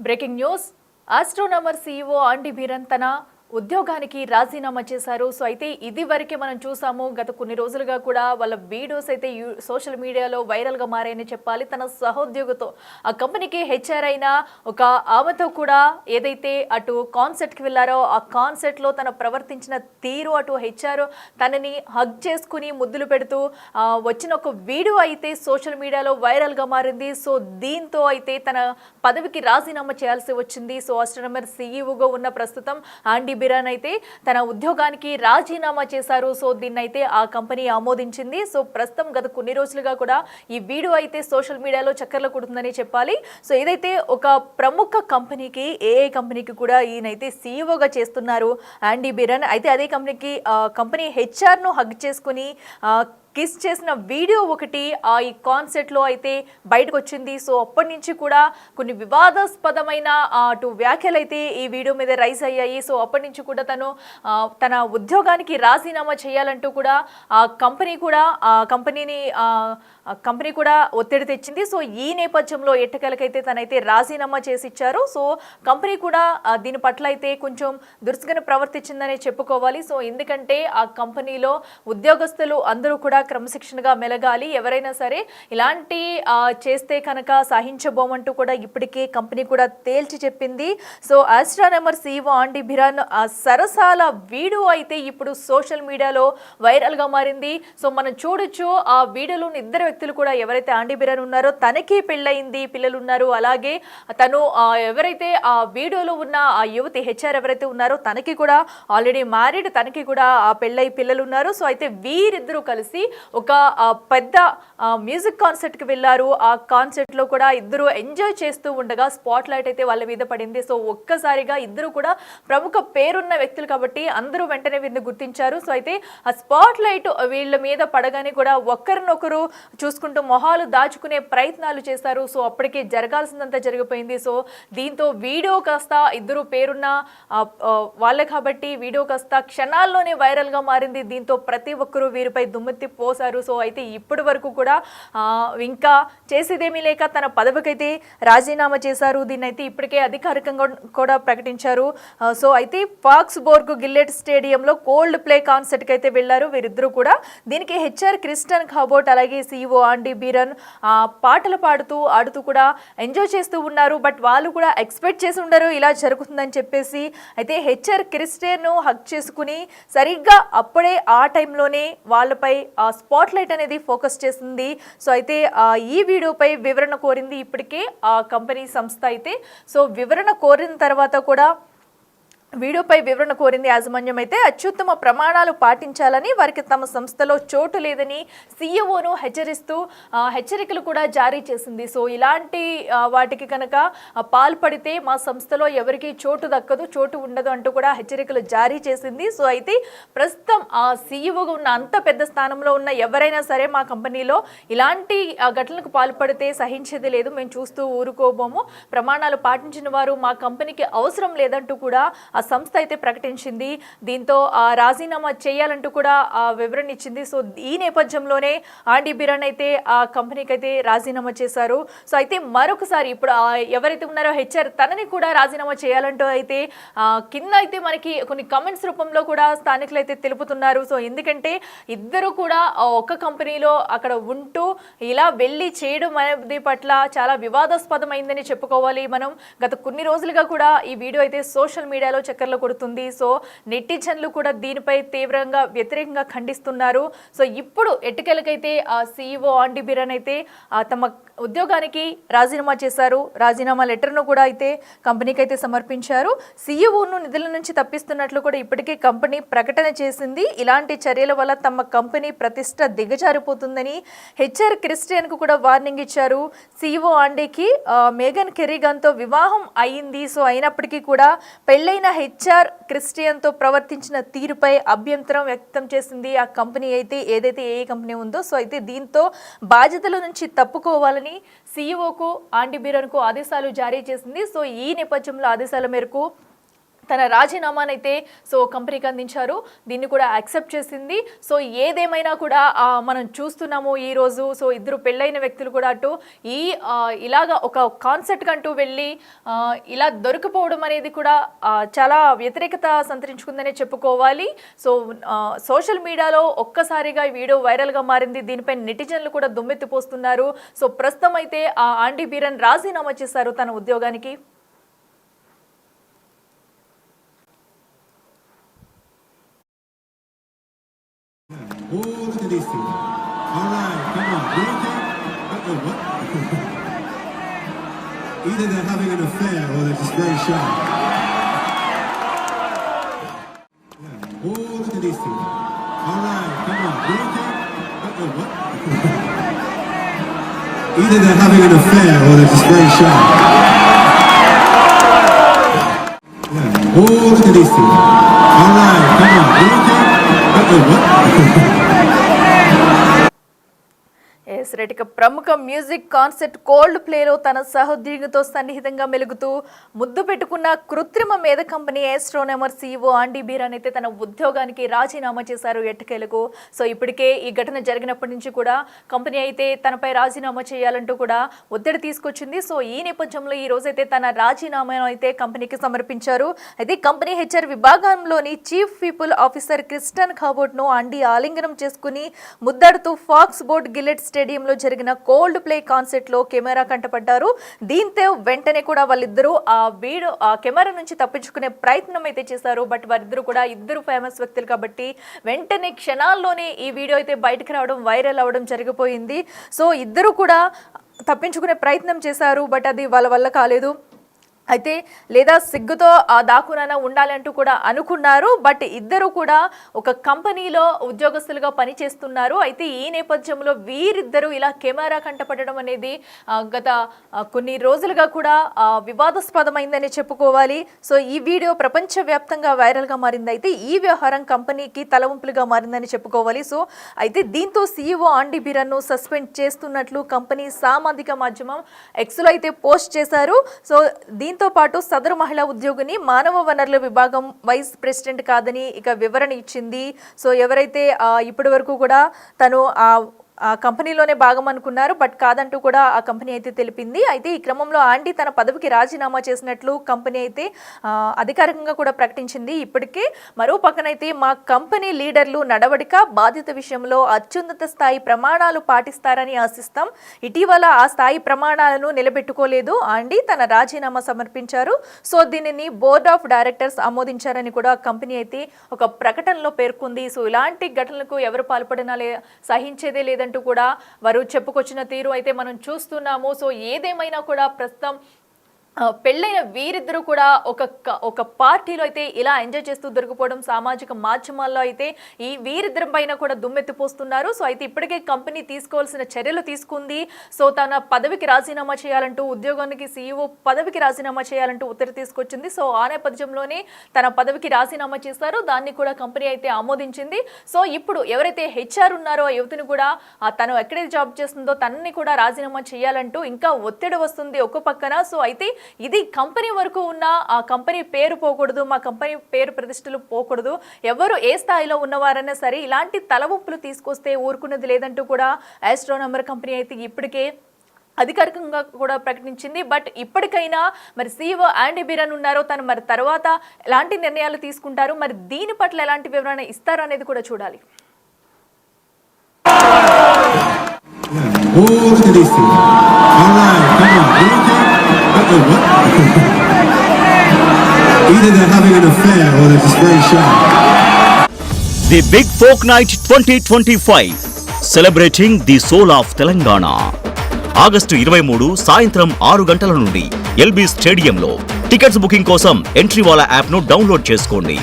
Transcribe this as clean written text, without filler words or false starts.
Breaking news astronomer CEO ఆండీ బీరన్ తన ఉద్యోగానికి రాజీనామా చేశారు. సో అయితే ఇది వరకే మనం చూసాము. గత కొన్ని రోజులుగా కూడా వాళ్ళ వీడియోస్ అయితే సోషల్ మీడియాలో వైరల్గా మారాయని చెప్పాలి. తన సహోద్యోగితో ఆ కంపెనీకి హెచ్ఆర్ అయిన ఒక ఆమెతో కూడా ఏదైతే అటు కాన్సర్ట్కి వెళ్ళారో ఆ కాన్సర్ట్లో తన ప్రవర్తించిన తీరు, అటు హెచ్ఆర్ తనని హగ్ చేసుకుని ముద్దులు పెడుతూ వచ్చిన ఒక వీడియో అయితే సోషల్ మీడియాలో వైరల్గా మారింది. సో దీంతో అయితే తన పదవికి రాజీనామా చేయాల్సి వచ్చింది. సో ఆస్ట్రోనమర్ సీఈఓగా ఉన్న ప్రస్తుతం ఆండీ బీరన్ అయితే తన ఉద్యోగానికి రాజీనామా చేశారు. సో దీన్ని అయితే ఆ కంపెనీ ఆమోదించింది. సో ప్రస్తుతం గత కొన్ని రోజులుగా కూడా ఈ వీడియో అయితే సోషల్ మీడియాలో చక్కర్లు కొడుతుందని చెప్పాలి. సో ఏదైతే ఒక ప్రముఖ కంపెనీకి ఏఐ కంపెనీకి కూడా ఈయనైతే సీఈఓగా చేస్తున్నారు ఆండీ బీరన్. అయితే అదే కంపెనీ హెచ్ఆర్ను హగ్ చేసుకుని కిస్ చేసిన వీడియో ఒకటి ఈ కాన్సెప్ట్లో అయితే బయటకు వచ్చింది. సో అప్పటి నుంచి కూడా కొన్ని వివాదాస్పదమైన అటు వ్యాఖ్యలు అయితే ఈ వీడియో మీద రైజ్ అయ్యాయి. సో అప్పటి నుంచి కూడా తన ఉద్యోగానికి రాజీనామా చేయాలంటూ కూడా కంపెనీ కూడా ఒత్తిడి తెచ్చింది. సో ఈ నేపథ్యంలో ఎట్టకేలకైతే తనైతే రాజీనామా చేసి ఇచ్చారు. సో కంపెనీ కూడా దీని పట్ల అయితే కొంచెం దురుసుగానే ప్రవర్తించిందనే చెప్పుకోవాలి. సో ఎందుకంటే ఆ కంపెనీలో ఉద్యోగస్తులు అందరూ కూడా క్రమశిక్షణగా మెలగాలి, ఎవరైనా సరే ఇలాంటి చేస్తే కనుక సహించబోమంటూ కూడా ఇప్పటికే కంపెనీ కూడా తేల్చి చెప్పింది. సో ఆస్ట్రోనమర్ సీఈఓ ఆండీ బీరన్ సరసాల వీడియో అయితే ఇప్పుడు సోషల్ మీడియాలో వైరల్గా మారింది. సో మనం చూడొచ్చు ఆ వీడియోలో ఇద్దరు వ్యక్తులు కూడా, ఎవరైతే ఆండీ బీరన్ ఉన్నారో తనకి పెళ్ళయింది, పిల్లలు ఉన్నారు. అలాగే తను ఎవరైతే ఆ వీడియోలో ఉన్న ఆ యువతి హెచ్ఆర్ ఎవరైతే ఉన్నారో తనకి కూడా ఆల్రెడీ మ్యారీడ్, తనకి కూడా ఆ పెళ్ళై పిల్లలు ఉన్నారు. సో అయితే వీరిద్దరూ కలిసి ఒక పెద్ద మ్యూజిక్ కాన్సర్ట్కి వెళ్ళారు. ఆ కాన్సర్ట్లో కూడా ఇద్దరు ఎంజాయ్ చేస్తూ ఉండగా స్పాట్ లైట్ అయితే వాళ్ళ మీద పడింది. సో ఒక్కసారిగా ఇద్దరు కూడా ప్రముఖ పేరున్న వ్యక్తులు కాబట్టి అందరూ వెంటనే వీరిని గుర్తించారు. సో అయితే ఆ స్పాట్ లైట్ వీళ్ళ మీద పడగానే కూడా ఒకరినొకరు చూసుకుంటూ మొహాలు దాచుకునే ప్రయత్నాలు చేశారు. సో అప్పటికే జరగాల్సిందంతా జరిగిపోయింది. సో దీంతో వీడియో కాస్త ఇద్దరు పేరున్న వాళ్ళే కాబట్టి వీడియో కాస్త క్షణాల్లోనే వైరల్గా మారింది. దీంతో ప్రతి ఒక్కరూ వీరిపై దుమ్మెత్తి పోసారు. సో అయితే ఇప్పటి వరకు కూడా ఇంకా చేసేదేమీ లేక తన పదవికైతే రాజీనామా చేశారు. దీన్ని అయితే ఇప్పటికే అధికారికంగా కూడా ప్రకటించారు. సో అయితే ఫాక్స్బోర్గ్ గిల్లెట్ స్టేడియంలో కోల్డ్ ప్లే కాన్సర్ట్కి అయితే వెళ్ళారు వీరిద్దరూ కూడా. దీనికి హెచ్ఆర్ క్రిస్టన్ కాబోట్ అలాగే సీఈఓ ఆండీ బీరన్ పాటలు పాడుతూ ఆడుతూ కూడా ఎంజాయ్ చేస్తూ ఉన్నారు. బట్ వాళ్ళు కూడా ఎక్స్పెక్ట్ చేసి ఉండరు ఇలా జరుగుతుందని చెప్పేసి. అయితే హెచ్ఆర్ క్రిస్టన్ హక్ చేసుకుని సరిగ్గా అప్పుడే ఆ టైంలోనే వాళ్ళపై స్పాట్ లైట్ అనేది ఫోకస్ చేసింది. సో అయితే ఈ వీడియోపై వివరణ కోరింది ఇప్పటికే ఆ కంపెనీ సంస్థ అయితే. సో వివరణ కోరిన తర్వాత కూడా వీడియోపై వివరణ కోరింది యాజమాన్యం అయితే. అత్యుత్తమ ప్రమాణాలు పాటించాలని, వారికి తమ సంస్థలో చోటు లేదని సీఈఓను హెచ్చరిస్తూ హెచ్చరికలు కూడా జారీ చేసింది. సో ఇలాంటి వాటికి కనుక పాల్పడితే మా సంస్థలో ఎవరికి చోటు దక్కదు, చోటు ఉండదు అంటూ కూడా హెచ్చరికలు జారీ చేసింది. సో అయితే ప్రస్తుతం ఆ సీఈఓగా ఉన్న అంత పెద్ద స్థానంలో ఉన్న ఎవరైనా సరే మా కంపెనీలో ఇలాంటి ఘటనలకు పాల్పడితే సహించేది లేదు, మేము చూస్తూ ఊరుకోబోము, ప్రమాణాలు పాటించిన వారు మా కంపెనీకి అవసరం లేదంటూ కూడా ఆ సంస్థ అయితే ప్రకటించింది. దీంతో రాజీనామా చేయాలంటూ కూడా వివరణ ఇచ్చింది. సో ఈ నేపథ్యంలోనే ఆండీ బీరన్ అయితే ఆ కంపెనీకి అయితే రాజీనామా చేశారు. సో అయితే మరొకసారి ఇప్పుడు ఎవరైతే ఉన్నారో హెచ్ఆర్ తనని కూడా రాజీనామా చేయాలంటూ అయితే కింద అయితే మనకి కొన్ని కమెంట్స్ రూపంలో కూడా స్థానికులు అయితే తెలుపుతున్నారు. సో ఎందుకంటే ఇద్దరు కూడా ఒక కంపెనీలో అక్కడ ఉంటూ ఇలా వెళ్ళి చేయడం అనేది పట్ల చాలా వివాదాస్పదమైందని చెప్పుకోవాలి మనం. గత కొన్ని రోజులుగా కూడా ఈ వీడియో అయితే సోషల్ మీడియాలో చక్కర్లు కొడుతుంది. సో నెటిజన్లు కూడా దీనిపై తీవ్రంగా వ్యతిరేకంగా ఖండిస్తున్నారు. సో ఇప్పుడు ఎట్టకేలకైతే ఆ సీఈఓ ఆండీ బీరన్ అయితే తమ ఉద్యోగానికి రాజీనామా చేశారు. రాజీనామా లెటర్ను కూడా అయితే కంపెనీకి అయితే సమర్పించారు. సీఈఓను నిధుల నుంచి తప్పిస్తున్నట్లు కూడా ఇప్పటికే కంపెనీ ప్రకటన చేసింది. ఇలాంటి చర్యల వల్ల తమ కంపెనీ ప్రతిష్ట దిగజారిపోతుందని హెచ్ఆర్ క్రిస్టియన్కు కూడా వార్నింగ్ ఇచ్చారు. సీఈఓ ఆండీకి మేఘన్ కెర్రిగన్తో వివాహం అయింది. సో అయినప్పటికీ కూడా పెళ్ళైన హెచ్ఆర్ క్రిస్టియన్తో ప్రవర్తించిన తీరుపై అభ్యంతరం వ్యక్తం చేసింది ఆ కంపెనీ అయితే, ఏదైతే ఏ కంపెనీ ఉందో. సో అయితే దీంతో బాధ్యతల నుంచి తప్పుకోవాలని సీఈఓకు ఆండీ బీరన్కు ఆదేశాలు జారీ చేసింది. సో ఈ నేపథ్యంలో ఆదేశాల మేరకు తన రాజీనామానైతే సో కంపెనీకి అందించారు. దీన్ని కూడా యాక్సెప్ట్ చేసింది. సో ఏదేమైనా కూడా మనం చూస్తున్నాము ఈరోజు. సో ఇద్దరు పెళ్ళైన వ్యక్తులు కూడా అటు ఇలాగా ఒక కాన్సెప్ట్ కంటూ వెళ్ళి ఇలా దొరికిపోవడం అనేది కూడా చాలా వ్యతిరేకత సంతరించుకుందనే చెప్పుకోవాలి. సో సోషల్ మీడియాలో ఒక్కసారిగా ఈ వీడియో వైరల్గా మారింది. దీనిపై నెటిజన్లు కూడా దుమ్మెత్తిపోస్తున్నారు. సో ప్రస్తుతం అయితే ఆండీ బీరన్ రాజీనామా చేశారు తన ఉద్యోగానికి. Oh, look at these two. All right, come on. You okay? What? Either they're having an affair or they're just very shy. Yeah. Oh, look at these two. All right, come on. You okay? What? Either they're having an affair or they're just very shy. Yeah. Oh, look at these two. All right, come on. You okay? What? ఇక ప్రముఖ music concert cold ప్లేలో తన సహోద్యోగితో సన్నిహితంగా మెలుగుతూ ముద్దు పెట్టుకున్న కృత్రిమ మేధ company astronomer CEO ఆండీ బీరన్ అయితే తన ఉద్యోగానికి రాజీనామా చేశారు ఎట్టకేలకు. సో ఇప్పటికే ఈ ఘటన జరిగినప్పటి నుంచి కూడా కంపెనీ అయితే తనపై రాజీనామా చేయాలంటూ కూడా ఒత్తిడి తీసుకొచ్చింది. సో ఈ నేపథ్యంలో ఈ రోజైతే తన రాజీనామాను అయితే కంపెనీకి సమర్పించారు. అయితే కంపెనీ HR విభాగంలోని చీఫ్ పీపుల్ ఆఫీసర్ క్రిస్టన్ కాబోట్ను ఆండీ ఆలింగనం చేసుకుని ముద్దాడుతూ ఫాక్స్ బోర్డ్ గిల్లెట్ స్టేడియంలో జరిగిన కోల్డ్ ప్లే కాన్సర్ట్ లో కెమెరా కంటపడ్డారు. దీంతో వెంటనే కూడా వాళ్ళిద్దరూ ఆ కెమెరా నుంచి తప్పించుకునే ప్రయత్నం అయితే చేశారు. బట్ వారిద్దరు కూడా ఇద్దరు ఫేమస్ వ్యక్తులు కాబట్టి వెంటనే క్షణాల్లోనే ఈ వీడియో అయితే బయటకు రావడం, వైరల్ అవ్వడం జరిగిపోయింది. సో ఇద్దరు కూడా తప్పించుకునే ప్రయత్నం చేశారు. బట్ అది వాళ్ళ వల్ల కాలేదు. అయితే లేదా సిగ్గుతో దాకునైనా ఉండాలంటూ కూడా అనుకున్నారు. బట్ ఇద్దరు కూడా ఒక కంపెనీలో ఉద్యోగస్తులుగా పనిచేస్తున్నారు. అయితే ఈ నేపథ్యంలో వీరిద్దరూ ఇలా కెమెరా కంటపడడం అనేది గత కొన్ని రోజులుగా కూడా వివాదాస్పదమైందని చెప్పుకోవాలి. సో ఈ వీడియో ప్రపంచవ్యాప్తంగా వైరల్గా మారింది. అయితే ఈ వ్యవహారం కంపెనీకి తలవంపులుగా మారిందని చెప్పుకోవాలి. సో అయితే దీంతో CEO ఆండీ బీరన్ను సస్పెండ్ చేస్తున్నట్లు కంపెనీ సామాజిక మాధ్యమం ఎక్స్లో అయితే పోస్ట్ చేశారు. సో దీంతో పాటు సదరు మహిళా ఉద్యోగిని మానవ వనరుల విభాగం వైస్ ప్రెసిడెంట్ కాదని ఇక వివరణ ఇచ్చింది. సో ఎవరైతే ఇప్పటి వరకు కూడా తను ఆ కంపెనీలోనే భాగం అనుకున్నారు, బట్ కాదంటూ కూడా ఆ కంపెనీ అయితే తెలిపింది. అయితే ఈ క్రమంలో ఆండీ తన పదవికి రాజీనామా చేసినట్లు కంపెనీ అయితే అధికారికంగా కూడా ప్రకటించింది. ఇప్పటికే మరో పక్కనైతే మా కంపెనీ లీడర్లు నడవడిక బాధ్యత విషయంలో అత్యున్నత స్థాయి ప్రమాణాలు పాటిస్తారని ఆశిస్తాం. ఇటీవల ఆ స్థాయి ప్రమాణాలను నిలబెట్టుకోలేదు. ఆండీ తన రాజీనామా సమర్పించారు. సో దీనిని బోర్డ్ ఆఫ్ డైరెక్టర్స్ ఆమోదించారని కూడా కంపెనీ అయితే ఒక ప్రకటనలో పేర్కొంది. సో ఇలాంటి ఘటనలకు ఎవరు పాల్పడినా సహించేదే లేదంటూ కూడా వారు చెప్పుకొచ్చిన తీరు అయితే మనం చూస్తున్నాము. సో ఏదేమైనా కూడా ప్రస్తుతం పెళ్ళైన వీరిద్దరూ కూడా ఒక పార్టీలో అయితే ఇలా ఎంజాయ్ చేస్తూ దొరికిపోవడం సామాజిక మాధ్యమాల్లో అయితే ఈ వీరిద్దరి పైన కూడా దుమ్మెత్తిపోస్తున్నారు. సో అయితే ఇప్పటికే కంపెనీ తీసుకోవాల్సిన చర్యలు తీసుకుంది. సో తన పదవికి రాజీనామా చేయాలంటూ ఉద్యోగానికి CEO పదవికి రాజీనామా చేయాలంటూ ఒత్తిడి తీసుకొచ్చింది. సో ఆ నేపథ్యంలోనే తన పదవికి రాజీనామా చేశారు. దాన్ని కూడా కంపెనీ అయితే ఆమోదించింది. సో ఇప్పుడు ఎవరైతే HR ఉన్నారో ఆ యువతిని కూడా తను ఎక్కడైతే జాబ్ చేస్తుందో తనని కూడా రాజీనామా చేయాలంటూ ఇంకా ఒత్తిడి వస్తుంది ఒక పక్కన. సో అయితే ఇది కంపెనీ వరకు ఉన్న ఆ కంపెనీ పేరు పోకూడదు, మా కంపెనీ పేరు ప్రతిష్టలు పోకూడదు, ఎవరు ఏ స్థాయిలో ఉన్నవారైనా సరే ఇలాంటి తలవంపులు తీసుకొస్తే ఊరుకున్నది లేదంటూ కూడా ఆస్ట్రోనమర్ కంపెనీ అయితే ఇప్పటికే అధికారికంగా కూడా ప్రకటించింది. బట్ ఇప్పటికైనా మరి CEO ఆండీ బీరన్ ఉన్నారో తను మరి తర్వాత ఎలాంటి నిర్ణయాలు తీసుకుంటారు, మరి దీని పట్ల ఎలాంటి వివరణ ఇస్తారు అనేది కూడా చూడాలి. Either they're having an affair or they're just very shy. The Big Folk Night 2025 celebrating the soul of Telangana. August 23 సాయంత్రం 6 గంటల నుండి LB స్టేడియంలో. టికెట్స్ బుకింగ్ కోసం ఎంట్రీవాలా యాప్ను డౌన్లోడ్ చేసుకోండి.